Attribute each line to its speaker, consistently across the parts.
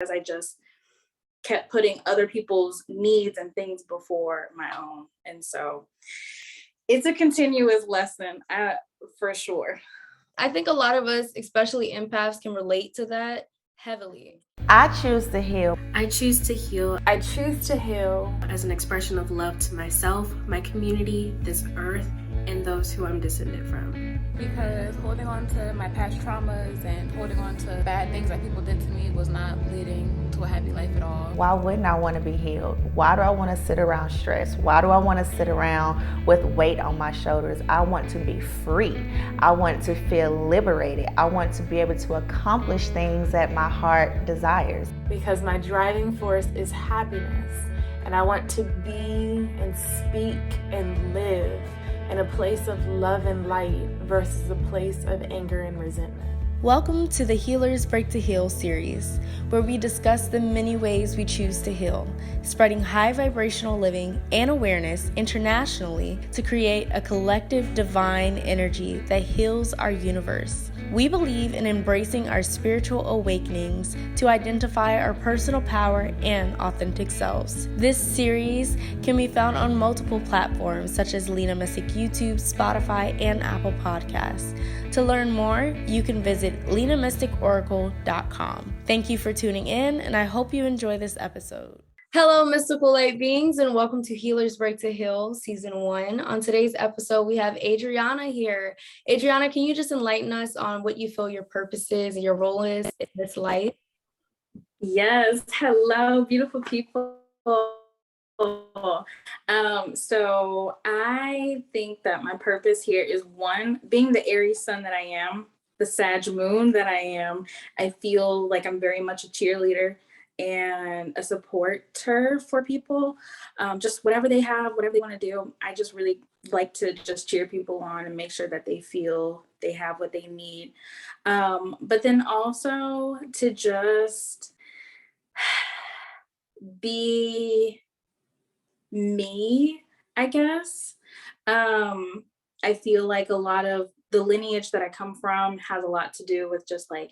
Speaker 1: I just kept putting other people's needs and things before my own. And so it's a continuous lesson, for sure.
Speaker 2: I think a lot of us, especially empaths, can relate to that heavily.
Speaker 3: I choose to heal.
Speaker 4: I choose to heal.
Speaker 3: I choose to heal
Speaker 4: as an expression of love to myself, my community, this earth, and those who I'm descended from.
Speaker 5: Because holding on to my past traumas and holding on to bad things that people did to me was not leading to a happy life at all.
Speaker 3: Why wouldn't I want to be healed? Why do I want to sit around stressed? Why do I want to sit around with weight on my shoulders? I want to be free. I want to feel liberated. I want to be able to accomplish things that my heart desires.
Speaker 6: Because my driving force is happiness, and I want to be and speak and live in a place of love and light versus a place of anger and resentment.
Speaker 2: Welcome to the Healers Break to Heal series, where we discuss the many ways we choose to heal, spreading high vibrational living and awareness internationally to create a collective divine energy that heals our universe. We believe in embracing our spiritual awakenings to identify our personal power and authentic selves. This series can be found on multiple platforms such as Lena Mystic YouTube, Spotify, and Apple Podcasts. To learn more, you can visit lenamysticoracle.com. Thank you for tuning in, and I hope you enjoy this episode. Hello, mystical light beings, and welcome to Healers Break to Heal, Season 1. On today's episode, we have Adriana here. Adriana, can you just enlighten us on what you feel your purpose is and your role is in this life?
Speaker 1: Yes. Hello, beautiful people. So I think that my purpose here is, one, being the Aries sun that I am, the Sag moon that I am. I feel like I'm very much a cheerleader and a supporter for people. Just whatever they have, whatever they want to do. I just really like to just cheer people on and make sure that they feel they have what they need. But then also to just be me, I guess. I feel like a lot of the lineage that I come from has a lot to do with just like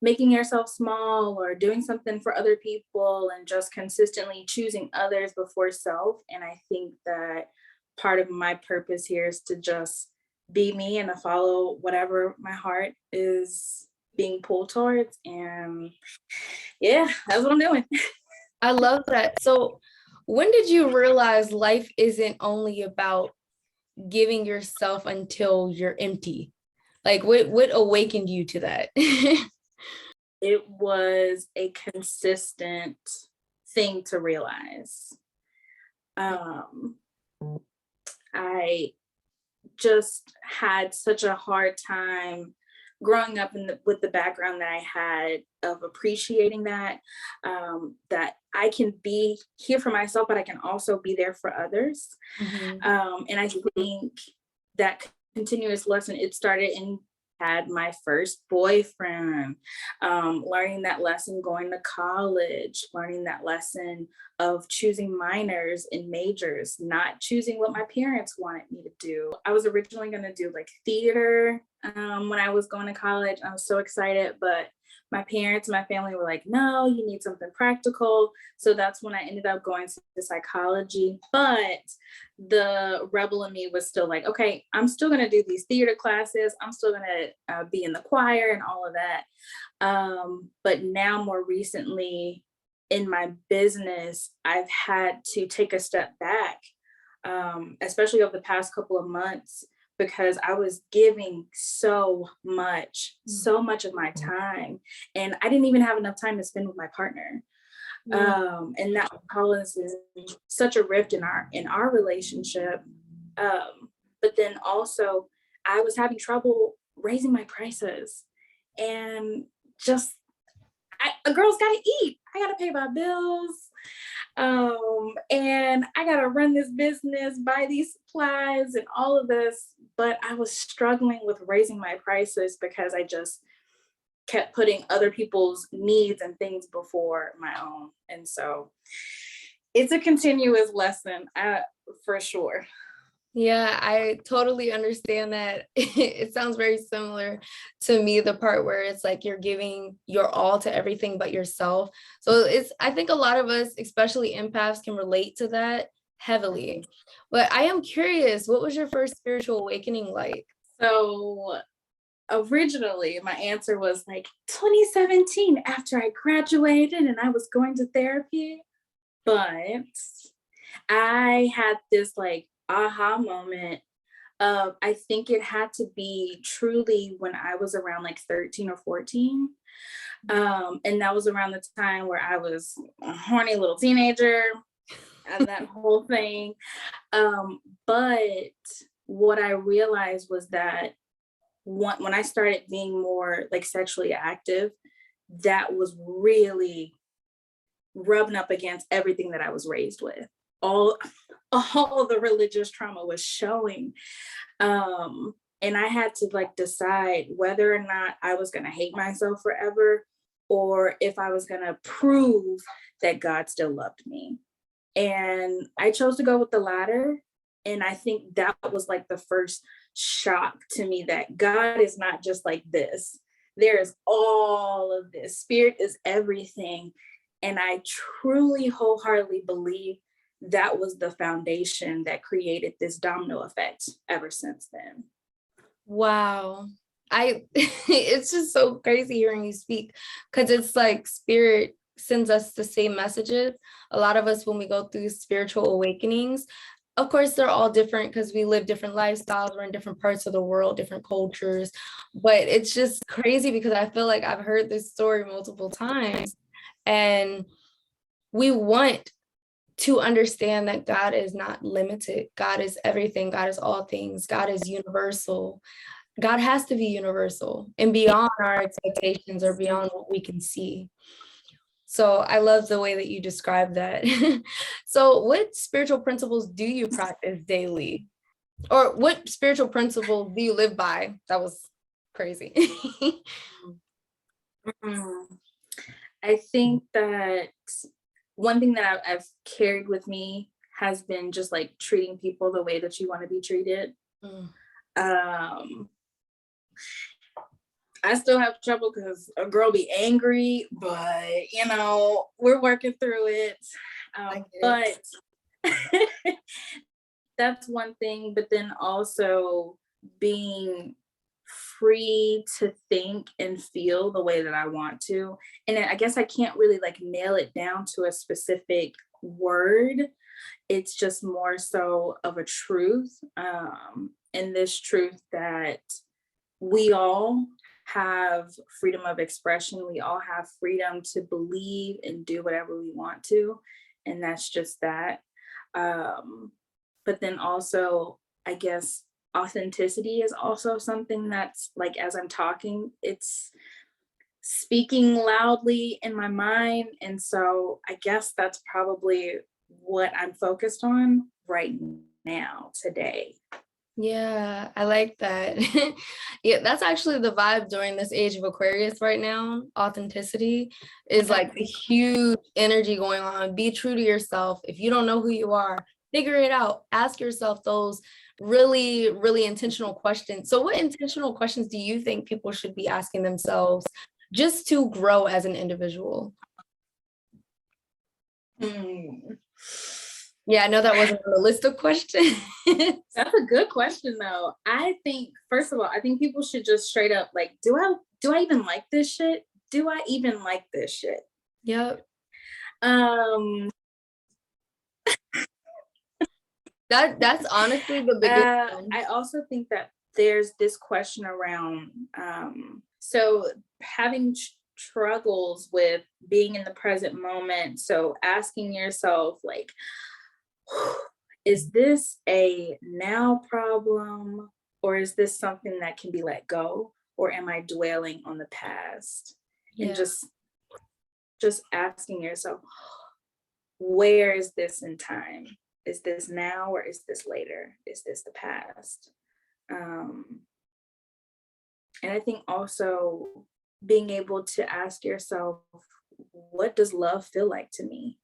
Speaker 1: making yourself small or doing something for other people and just consistently choosing others before self. And I think that part of my purpose here is to just be me and to follow whatever my heart is being pulled towards. And yeah, that's what I'm doing.
Speaker 2: I love that. So when did you realize life isn't only about giving yourself until you're empty? Like what awakened you to that?
Speaker 1: It was a consistent thing to realize. I just had such a hard time growing up with the background that I had of appreciating that I can be here for myself, but I can also be there for others. Mm-hmm. And I think that continuous lesson, it started in had my first boyfriend, learning that lesson going to college, learning that lesson of choosing minors and majors, not choosing what my parents wanted me to do. I was originally going to do like theater when I was going to college. I was so excited, but my parents and my family were like, no, you need something practical. So that's when I ended up going to psychology. But the rebel in me was still like, okay, I'm still going to do these theater classes. I'm still going to be in the choir and all of that. But now more recently in my business, I've had to take a step back, especially over the past couple of months, because I was giving so much of my time, and I didn't even have enough time to spend with my partner. And that causes such a rift in our relationship. But then also I was having trouble raising my prices, and just a girl's gotta eat. I gotta pay my bills. And I gotta run this business, buy these supplies and all of this. But I was struggling with raising my prices because I just kept putting other people's needs and things before my own. And so it's a continuous lesson, for sure.
Speaker 2: Yeah, I totally understand that. It sounds very similar to me, the part where it's like you're giving your all to everything but yourself. So I think a lot of us, especially empaths, can relate to that heavily. But I am curious, what was your first spiritual awakening like?
Speaker 1: So originally my answer was like 2017 after I graduated and I was going to therapy. But I had this like aha moment of, I think it had to be truly when I was around like 13 or 14. And that was around the time where I was a horny little teenager and that whole thing. But what I realized was that when I started being more like sexually active, that was really rubbing up against everything that I was raised with. All all the religious trauma was showing. And I had to like decide whether or not I was going to hate myself forever or if I was going to prove that God still loved me. And I chose to go with the latter. And I think that was like the first shock to me that God is not just like this. There is all of this. Spirit is everything. And I truly wholeheartedly believe that was the foundation that created this domino effect ever since then.
Speaker 2: Wow. It's just so crazy hearing you speak because it's like spirit sends us the same messages. A lot of us, when we go through spiritual awakenings, of course, they're all different because we live different lifestyles. We're in different parts of the world, different cultures. But it's just crazy because I feel like I've heard this story multiple times. And we want to understand that God is not limited. God is everything. God is all things. God is universal. God has to be universal and beyond our expectations or beyond what we can see. So I love the way that you describe that. So what spiritual principles do you practice daily? Or what spiritual principles do you live by? That was crazy.
Speaker 1: Mm. I think that one thing that I've carried with me has been just like treating people the way that you want to be treated.
Speaker 2: Mm.
Speaker 1: I still have trouble because a girl be angry, but you know, we're working through it. But that's one thing. But then also being free to think and feel the way that I want to. And I guess I can't really like nail it down to a specific word. It's just more so of a truth. And this truth that we all have freedom of expression. We all have freedom to believe and do whatever we want to. And that's just that. But then also, I guess authenticity is also something that's like, as I'm talking, it's speaking loudly in my mind. And so I guess that's probably what I'm focused on right now, today.
Speaker 2: Yeah, I like that. Yeah, that's actually the vibe during this age of Aquarius right now. Authenticity is like a huge energy going on. Be true to yourself. If you don't know who you are, figure it out. Ask yourself those really, really intentional questions. So what intentional questions do you think people should be asking themselves just to grow as an individual? Yeah, I know that wasn't on the list of questions.
Speaker 1: That's a good question though. I think, first of all, I think people should just straight up like, do I even like this shit? Do I even like this shit?
Speaker 2: Yep.
Speaker 1: Um
Speaker 2: That's honestly the biggest one.
Speaker 1: I also think that there's this question around so having struggles with being in the present moment. So asking yourself like, is this a now problem or is this something that can be let go, or am I dwelling on the past?
Speaker 2: Yeah.
Speaker 1: And just asking yourself, where is this in time? Is this now or is this later? Is this the past? And I think also being able to ask yourself, what does love feel like to me?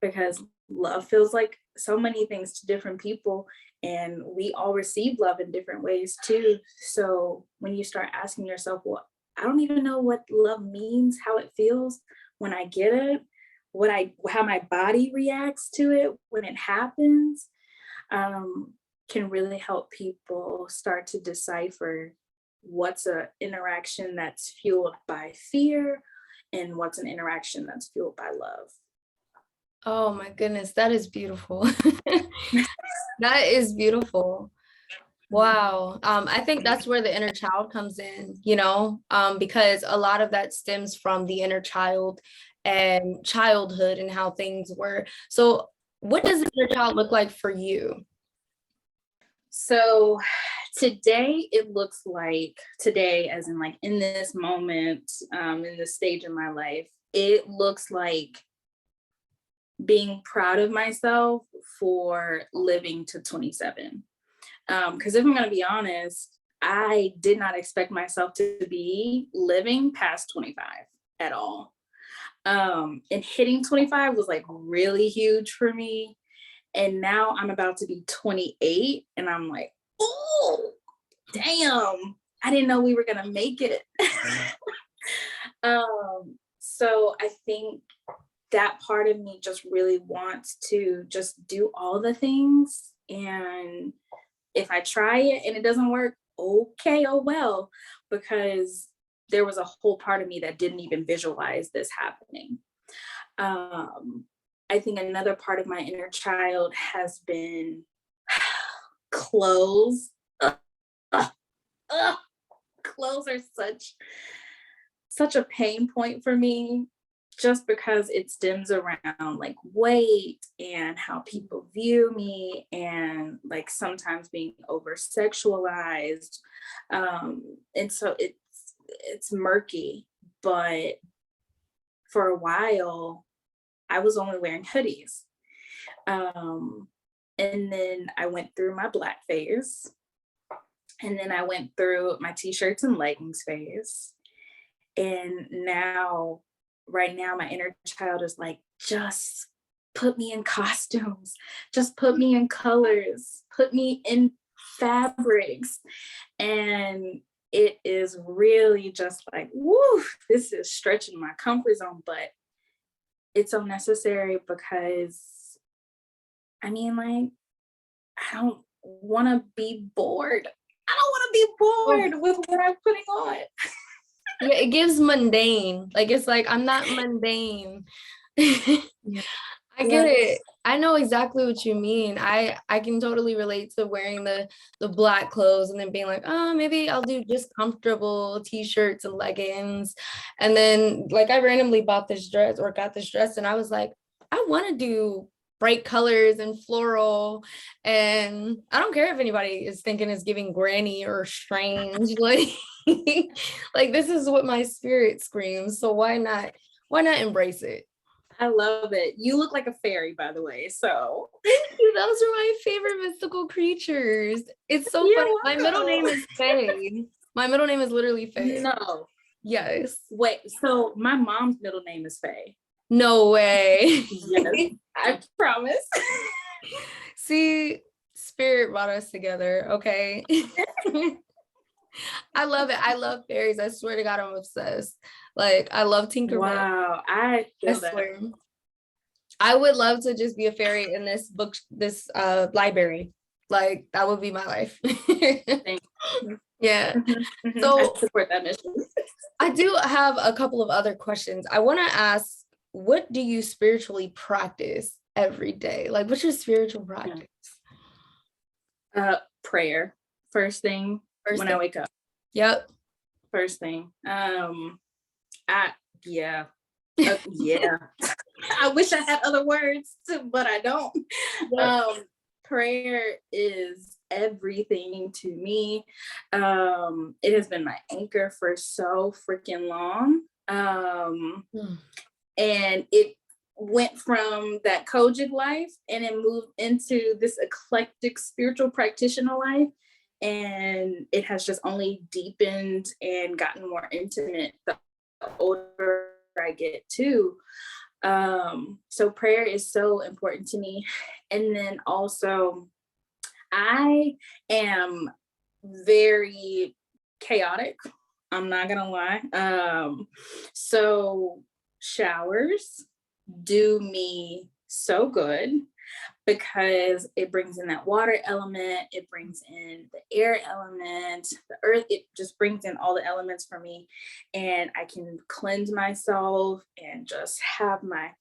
Speaker 1: Because love feels like so many things to different people, and we all receive love in different ways too. So when you start asking yourself, well, I don't even know what love means, how it feels when I get it, how my body reacts to it when it happens, can really help people start to decipher what's an interaction that's fueled by fear and what's an interaction that's fueled by love.
Speaker 2: Oh my goodness, that is beautiful. That is beautiful. Wow. I think that's where the inner child comes in, because a lot of that stems from the inner child and childhood and how things were. So what does the inner child look like for you?
Speaker 1: So today it looks like, today as in like in this moment, in this stage in my life, it looks like being proud of myself for living to 27. Because if I'm going to be honest, I did not expect myself to be living past 25 at all. And hitting 25 was like really huge for me. And now I'm about to be 28 and I'm like, oh, damn, I didn't know we were going to make it. So I think that part of me just really wants to just do all the things. And if I try it and it doesn't work, okay, oh well, because there was a whole part of me that didn't even visualize this happening. I think another part of my inner child has been clothes. Clothes are such a pain point for me, just because it stems around like weight and how people view me, and like sometimes being over sexualized. And so it's murky, but for a while I was only wearing hoodies. And then I went through my black phase, and then I went through my t-shirts and leggings phase. And right now, my inner child is like, just put me in costumes, just put me in colors, put me in fabrics. And it is really just like, woo, this is stretching my comfort zone, but it's so necessary because, I mean, like, I don't want to be bored. I don't want to be bored with what I'm putting on.
Speaker 2: Yeah, it gives mundane. Like, it's like, I'm not mundane.
Speaker 1: Yeah.
Speaker 2: I get it. I know exactly what you mean. I can totally relate to wearing the black clothes and then being like, oh, maybe I'll do just comfortable t-shirts and leggings. And then like I randomly bought this dress or got this dress and I was like, I want to do bright colors and floral. And I don't care if anybody is thinking it's giving granny or strange. Like, like this is what my spirit screams. So why not embrace it?
Speaker 1: I love it. You look like a fairy, by the way. So
Speaker 2: thank you. Those are my favorite mystical creatures. It's so funny. My middle name is Faye. My middle name is literally Faye.
Speaker 1: No.
Speaker 2: Yes.
Speaker 1: Wait, so my mom's middle name is Faye.
Speaker 2: No way.
Speaker 1: Yes, I promise.
Speaker 2: See, spirit brought us together. Okay. I love it. I love fairies. I swear to God, I'm obsessed. Like, I love Tinkerbell.
Speaker 1: Wow, I
Speaker 2: swear. I would love to just be a fairy in this book, this library. Like, that would be my life.
Speaker 1: Thank you.
Speaker 2: Yeah.
Speaker 1: Mm-hmm.
Speaker 2: So
Speaker 1: I support that mission. I
Speaker 2: do have a couple of other questions. I want to ask, what do you spiritually practice every day? Like, what's your spiritual practice?
Speaker 1: Prayer. First thing when I wake up.
Speaker 2: Yep.
Speaker 1: First thing. Yeah. I wish I had other words, but I don't. Yep. Prayer is everything to me. It has been my anchor for so freaking long. And it went from that Kojic life and it moved into this eclectic spiritual practitioner life. And it has just only deepened and gotten more intimate the older I get too. So prayer is so important to me. And then also, I am very chaotic. I'm not gonna lie. So showers do me so good because it brings in that water element, it brings in the air element, the earth, it just brings in all the elements for me. And I can cleanse myself and just have my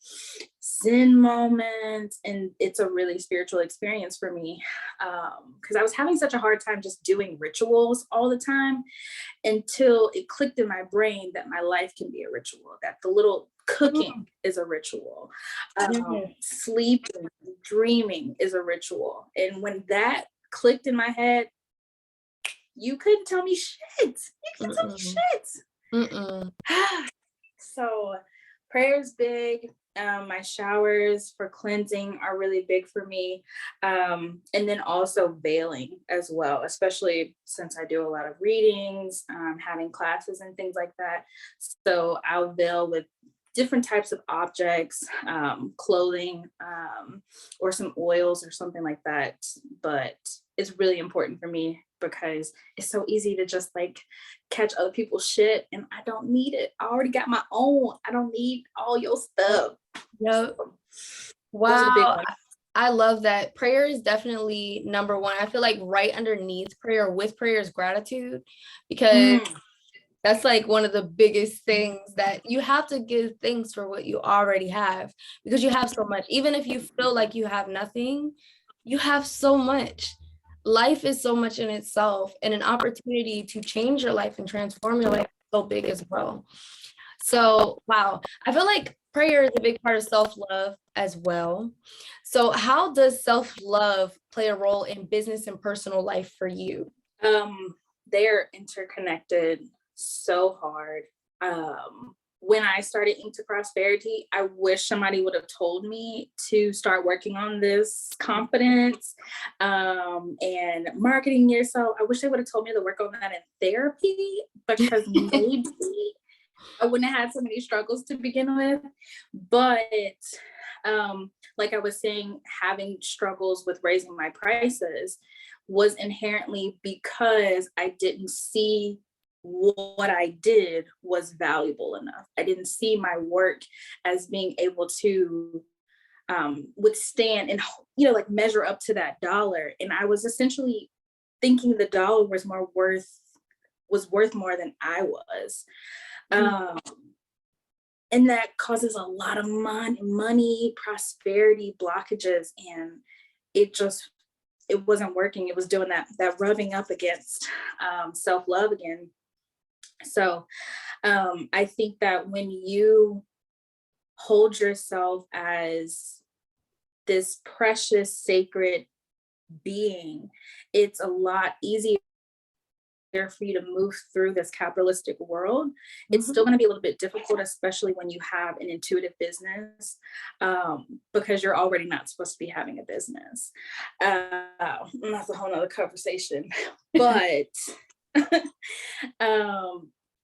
Speaker 1: Zen moment. And it's a really spiritual experience for me. Because I was having such a hard time just doing rituals all the time until it clicked in my brain that my life can be a ritual, that the little cooking is a ritual. Sleeping, dreaming is a ritual. And when that clicked in my head, you couldn't tell me shit. You couldn't tell me shit. So prayer is big. My showers for cleansing are really big for me. And then also veiling as well, especially since I do a lot of readings, having classes and things like that. So I'll veil with different types of objects, clothing, or some oils or something like that. But it's really important for me because it's so easy to just like catch other people's shit, and I don't need it. I already got my own. I don't need all your stuff.
Speaker 2: Yep.
Speaker 1: So,
Speaker 2: Wow. I love that. Prayer is definitely number one. I feel like right underneath prayer, with prayer, is gratitude, because that's like one of the biggest things, that you have to give thanks for what you already have, because you have so much. Even if you feel like you have nothing, you have so much. Life is so much in itself, and an opportunity to change your life and transform your life is so big as well. So, wow, I feel like prayer is a big part of self-love as well. So how does self-love play a role in business and personal life for you?
Speaker 1: They're interconnected so hard. When I started Into Prosperity, I wish somebody would have told me to start working on this confidence and marketing yourself. I wish they would have told me to work on that in therapy, because maybe I wouldn't have had so many struggles to begin with. But like I was saying, having struggles with raising my prices was inherently because I didn't see what I did was valuable enough. I didn't see my work as being able to withstand and, like measure up to that dollar. And I was essentially thinking the dollar was worth more than I was. And that causes a lot of money, prosperity blockages. And it wasn't working. It was doing that rubbing up against self-love again. So I think that when you hold yourself as this precious, sacred being, it's a lot easier for you to move through this capitalistic world. It's still going to be a little bit difficult, especially when you have an intuitive business, because you're already not supposed to be having a business. And that's a whole nother conversation. But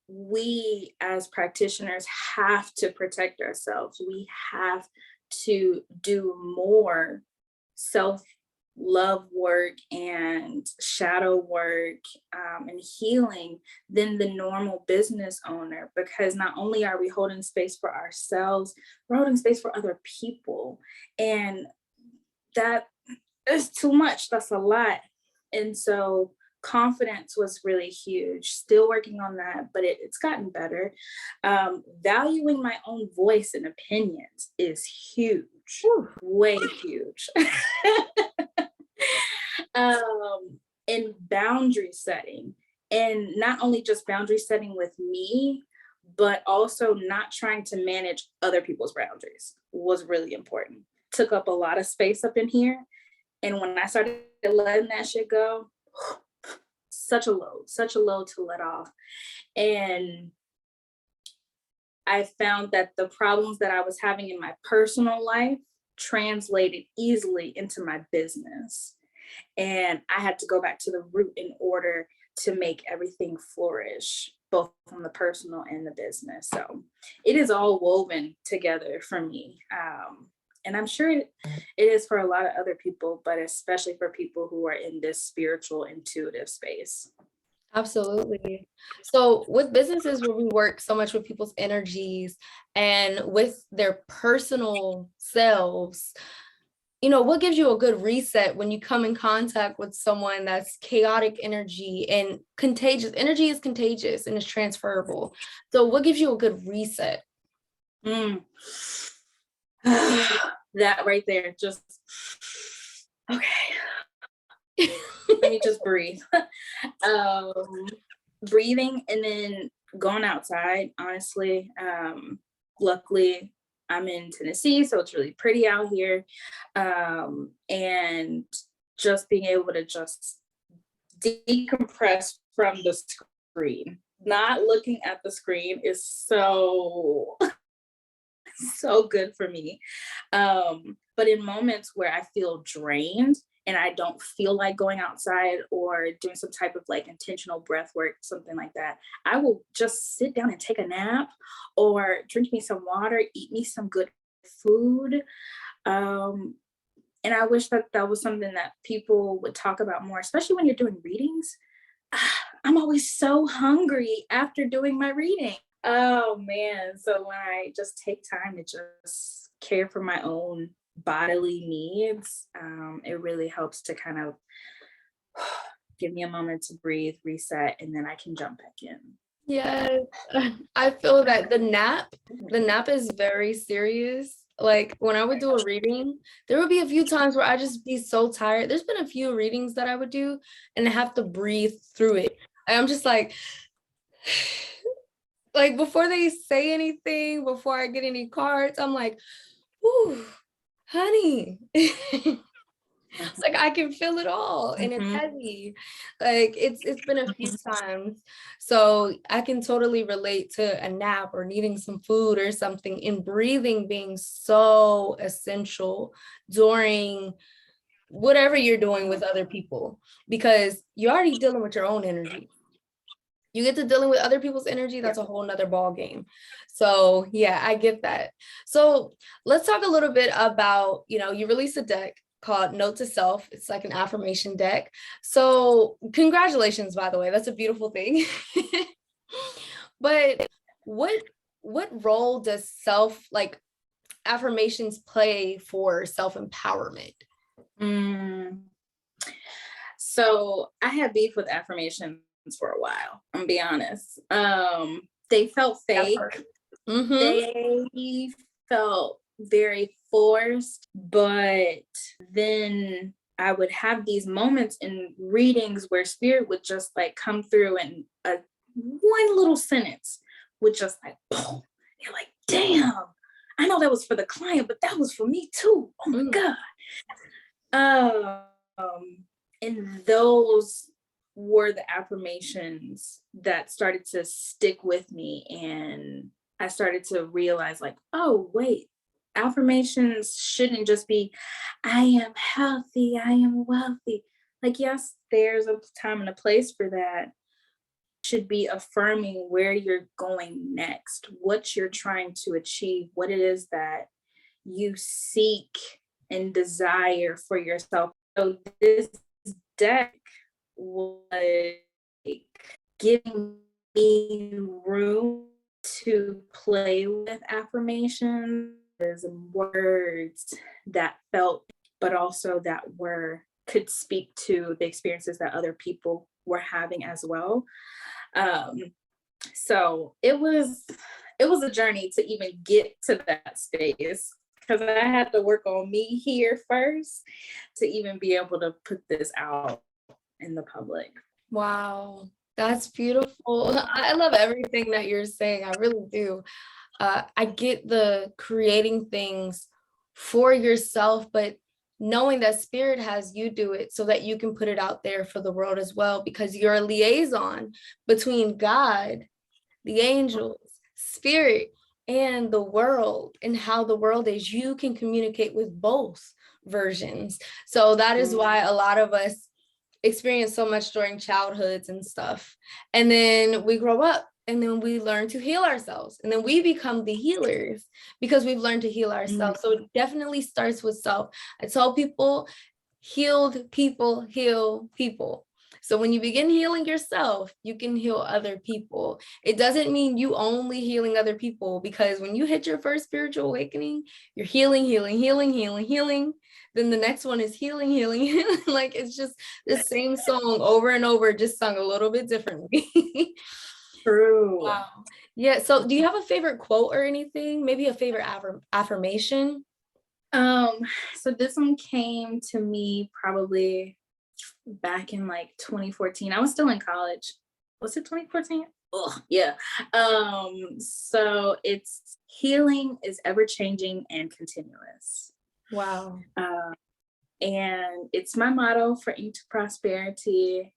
Speaker 1: we as practitioners have to protect ourselves. We have to do more self-love work and shadow work and healing than the normal business owner, because not only are we holding space for ourselves, we're holding space for other people. And that is too much. That's a lot. And so confidence was really huge. Still working on that, but it's gotten better. Valuing my own voice and opinions is huge. Way huge. And boundary setting, and not only just boundary setting with me, but also not trying to manage other people's boundaries was really important. Took up a lot of space up in here. And when I started letting that shit go, such a load to let off. And I found that the problems that I was having in my personal life translated easily into my business. And I had to go back to the root in order to make everything flourish. both on the personal and the business. So it is all woven together for me. And I'm sure it is for a lot of other people, but especially for people who are in this spiritual, intuitive space.
Speaker 2: Absolutely. So with businesses where we work so much with people's energies and with their personal selves, what gives you a good reset when you come in contact with someone that's chaotic energy and contagious? Energy is contagious and is transferable. So what gives you a good reset?
Speaker 1: That right there, just, okay. Let me just breathe. Breathing and then going outside, honestly. Luckily, I'm in Tennessee, so it's really pretty out here. And just being able to just decompress from the screen. Not looking at the screen is so good for me. But in moments where I feel drained and I don't feel like going outside or doing some type of like intentional breath work, something like that, I will just sit down and take a nap or drink me some water, eat me some good food. And I wish that was something that people would talk about more, especially when you're doing readings. I'm always so hungry after doing my reading. Oh man. So when I just take time to just care for my own bodily needs, it really helps to kind of give me a moment to breathe, reset, and then I can jump back in.
Speaker 2: Yes, I feel that the nap is very serious. Like when I would do a reading, there would be a few times where I just be so tired. There's been a few readings that I would do and I have to breathe through it. And I'm just like before they say anything, before I get any cards, I'm like, ooh, honey. It's like I can feel it all and it's heavy. Like it's been a few times. So I can totally relate to a nap or needing some food or something, and breathing being so essential during whatever you're doing with other people, because you're already dealing with your own energy. You get to dealing with other people's energy, that's a whole nother ball game. So yeah, I get that. So let's talk a little bit about, you released a deck called Note to Self. It's like an affirmation deck. So congratulations, by the way, that's a beautiful thing. But what role does affirmations play for self-empowerment?
Speaker 1: So I had beef with affirmations for a while, I'm gonna be honest. They felt fake. They felt very forced, but then I would have these moments in readings where spirit would just like come through and one little sentence would just like, boom. You're like, damn, I know that was for the client, but that was for me too. Oh my God. And those were the affirmations that started to stick with me. And I started to realize like, oh, wait, affirmations shouldn't just be, I am healthy, I am wealthy. Like, yes, there's a time and a place for that. Should be affirming where you're going next, what you're trying to achieve, what it is that you seek and desire for yourself. So this deck was giving me room to play with affirmations, words that felt, but also that could speak to the experiences that other people were having as well. So it was a journey to even get to that space, because I had to work on me here first to even be able to put this out in the public.
Speaker 2: Wow, that's beautiful. I love everything that you're saying. I really do. I get the creating things for yourself, but knowing that spirit has you do it so that you can put it out there for the world as well, because you're a liaison between God, the angels, spirit, and the world, and how the world is. You can communicate with both versions. So that is why a lot of us experience so much during childhoods and stuff. And then we grow up and then we learn to heal ourselves, and then we become the healers because we've learned to heal ourselves. So it definitely starts with self. I tell people, healed people heal people. So when you begin healing yourself, you can heal other people. It doesn't mean you only healing other people, because when you hit your first spiritual awakening, you're healing. Then the next one is healing. Like, it's just the same song over and over, just sung a little bit differently.
Speaker 1: True.
Speaker 2: Wow. Yeah. So do you have a favorite quote or anything? Maybe a favorite affirmation?
Speaker 1: So this one came to me probably back in like 2014. I was still in college. Was it 2014? Oh, yeah. So it's healing is ever changing and continuous.
Speaker 2: Wow.
Speaker 1: And it's my motto for Into Prosperity.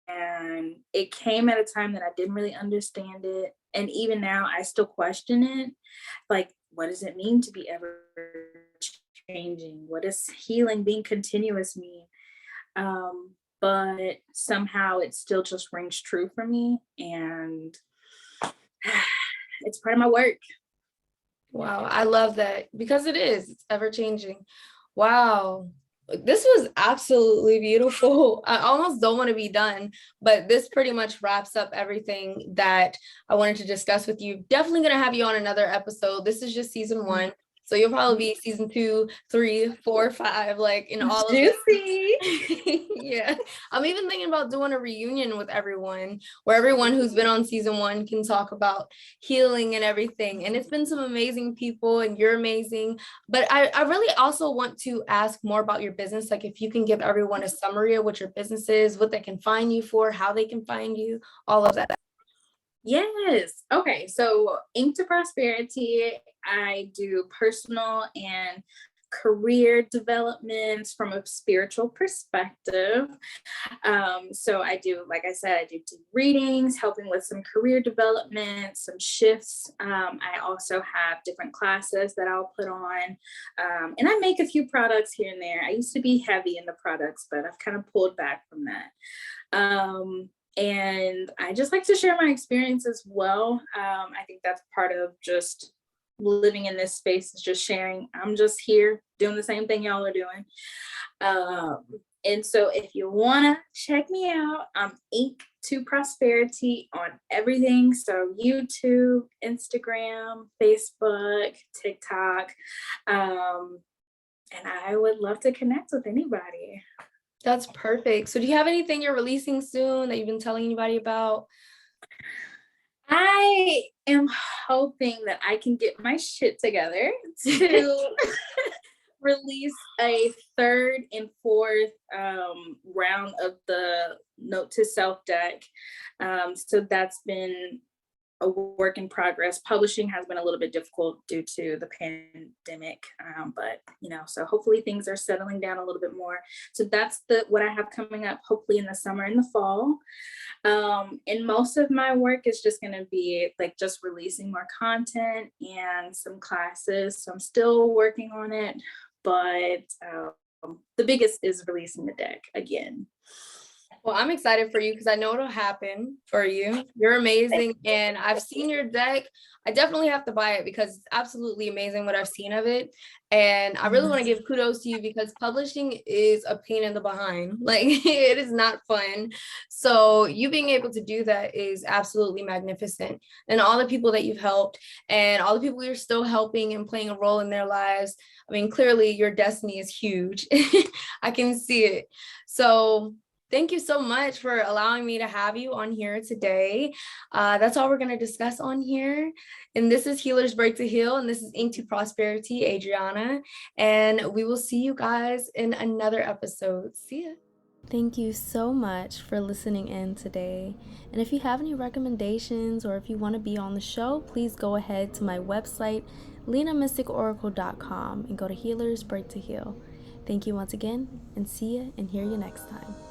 Speaker 1: And it came at a time that I didn't really understand it. And even now I still question it. Like, what does it mean to be ever changing? What does healing, being continuous mean? But somehow it still just rings true for me, and it's part of my work.
Speaker 2: Wow, I love that, because it's ever changing. Wow. This was absolutely beautiful. I almost don't want to be done, but this pretty much wraps up everything that I wanted to discuss with you. Definitely going to have you on another episode. This is just season 1. So you'll probably be season 2, 3, 4, 5, like in all of
Speaker 1: Juicy.
Speaker 2: Yeah. I'm even thinking about doing a reunion with everyone, where everyone who's been on season 1 can talk about healing and everything. And it's been some amazing people, and you're amazing. But I really also want to ask more about your business. Like, if you can give everyone a summary of what your business is, what they can find you for, how they can find you, all of that.
Speaker 1: Yes. Okay. So Into Prosperity, I do personal and career development from a spiritual perspective. So I do, like I said, I do readings, helping with some career development, some shifts. I also have different classes that I'll put on. And I make a few products here and there. I used to be heavy in the products, but I've kind of pulled back from that. And I just like to share my experience as well. I think that's part of just living in this space, is just sharing. I'm just here doing the same thing y'all are doing. And so if you want to check me out, I'm Into Prosperity on everything. So YouTube, Instagram, Facebook, TikTok. And I would love to connect with anybody.
Speaker 2: That's perfect. So do you have anything you're releasing soon that you've been telling anybody about?
Speaker 1: I am hoping that I can get my shit together to release a 3rd and 4th round of the Note to Self deck. So that's been a work in progress. Publishing has been a little bit difficult due to the pandemic, but so hopefully things are settling down a little bit more. So that's what I have coming up, hopefully in the summer and the fall. And most of my work is just going to be like just releasing more content and some classes. So I'm still working on it, but the biggest is releasing the deck again.
Speaker 2: Well, I'm excited for you, because I know it'll happen for you. You're amazing. And I've seen your deck. I definitely have to buy it, because it's absolutely amazing what I've seen of it. And I really want to give kudos to you, because publishing is a pain in the behind. Like, it is not fun. So you being able to do that is absolutely magnificent. And all the people that you've helped, and all the people you're still helping and playing a role in their lives. I mean, clearly your destiny is huge. I can see it. So thank you so much for allowing me to have you on here today. That's all we're going to discuss on here. And this is Healers Break to Heal. And this is Into Prosperity, Adriana. And we will see you guys in another episode. See ya. Thank you so much for listening in today. And if you have any recommendations, or if you want to be on the show, please go ahead to my website, lenamysticoracle.com, and go to Healers Break to Heal. Thank you once again, and see you and hear you next time.